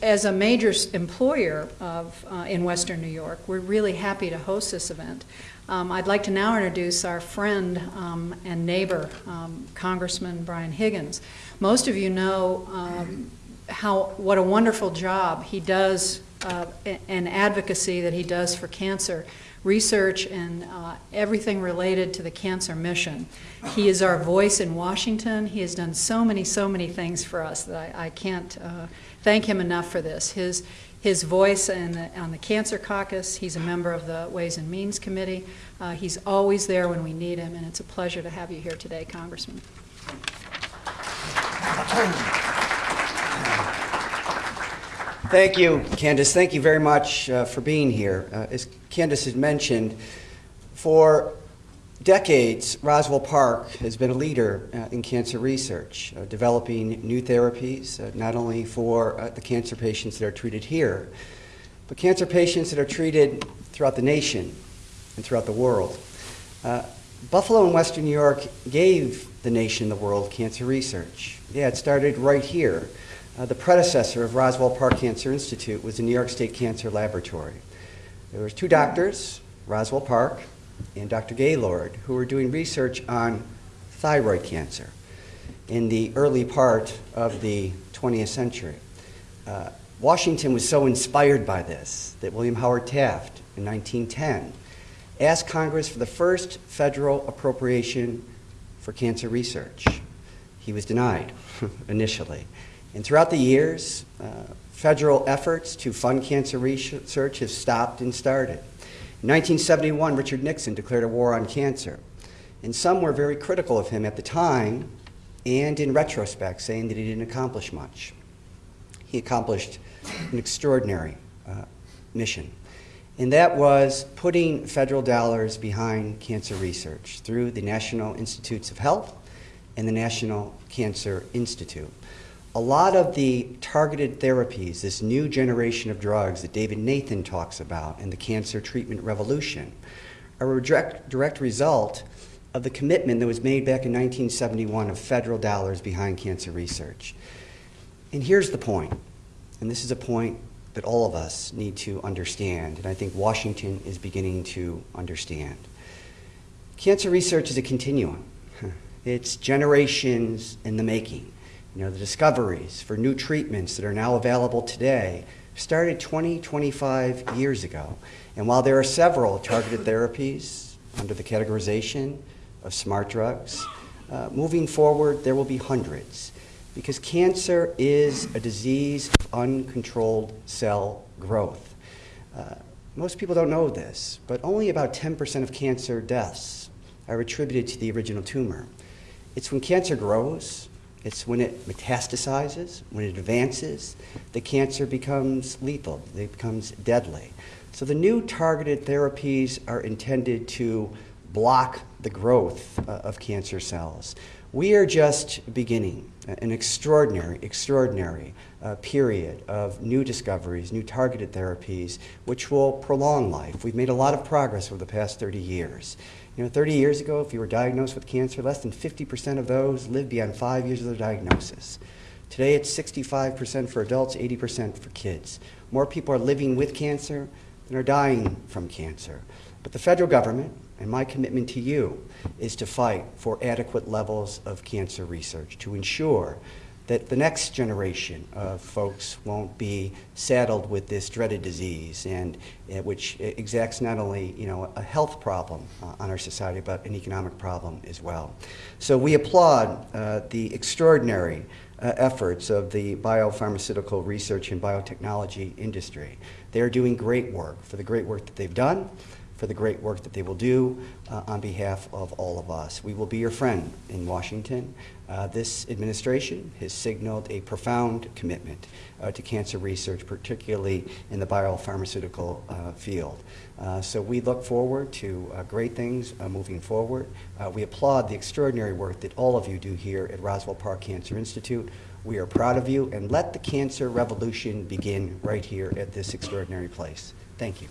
As a major employer in Western New York, we're really happy to host this event. I'd like to now introduce our friend and neighbor, Congressman Brian Higgins. Most of you know what a wonderful job he does and advocacy that he does for cancer research and everything related to the cancer mission. He is our voice in Washington. He has done so many things for us that I can't thank him enough for this. His voice on the Cancer Caucus, he's a member of the Ways and Means Committee. He's always there when we need him, and it's a pleasure to have you here today, Congressman. Thank you, Candace. Thank you very much for being here. As Candace had mentioned, for decades, Roswell Park has been a leader in cancer research, developing new therapies, not only for the cancer patients that are treated here, but cancer patients that are treated throughout the nation and throughout the world. Buffalo and Western New York gave the nation, the world, cancer research. Yeah, it started right here. The predecessor of Roswell Park Cancer Institute was the New York State Cancer Laboratory. There were two doctors, Roswell Park and Dr. Gaylord, who were doing research on thyroid cancer in the early part of the 20th century. Washington was so inspired by this that William Howard Taft in 1910 asked Congress for the first federal appropriation for cancer research. He was denied initially. And throughout the years, federal efforts to fund cancer research have stopped and started. In 1971, Richard Nixon declared a war on cancer. And some were very critical of him at the time and in retrospect, saying that he didn't accomplish much. He accomplished an extraordinary mission. And that was putting federal dollars behind cancer research through the National Institutes of Health and the National Cancer Institute. A lot of the targeted therapies, this new generation of drugs that David Nathan talks about in the cancer treatment revolution, are a direct result of the commitment that was made back in 1971 of federal dollars behind cancer research. And here's the point, and this is a point that all of us need to understand, and I think Washington is beginning to understand. Cancer research is a continuum. It's generations in the making. You know, the discoveries for new treatments that are now available today started 20, 25 years ago. And while there are several targeted therapies under the categorization of smart drugs, moving forward there will be hundreds, because cancer is a disease of uncontrolled cell growth. Most people don't know this, but only about 10% of cancer deaths are attributed to the original tumor. It's when cancer grows, it's when it metastasizes, when it advances, the cancer becomes lethal, it becomes deadly. So the new targeted therapies are intended to block the growth of cancer cells. We are just beginning an extraordinary period of new discoveries, new targeted therapies, which will prolong life. We've made a lot of progress over the past 30 years. You know, 30 years ago, if you were diagnosed with cancer, less than 50% of those lived beyond 5 years of their diagnosis. Today, it's 65% for adults, 80% for kids. More people are living with cancer than are dying from cancer. But the federal government, and my commitment to you, is to fight for adequate levels of cancer research to ensure that the next generation of folks won't be saddled with this dreaded disease, and which exacts not only a health problem on our society, but an economic problem as well. So we applaud the extraordinary efforts of the biopharmaceutical research and biotechnology industry. They are doing great work, for the great work that they've done, for the great work that they will do on behalf of all of us. We will be your friend in Washington. This administration has signaled a profound commitment to cancer research, particularly in the biopharmaceutical field. So we look forward to great things moving forward. We applaud the extraordinary work that all of you do here at Roswell Park Cancer Institute. We are proud of you, and let the cancer revolution begin right here at this extraordinary place. Thank you.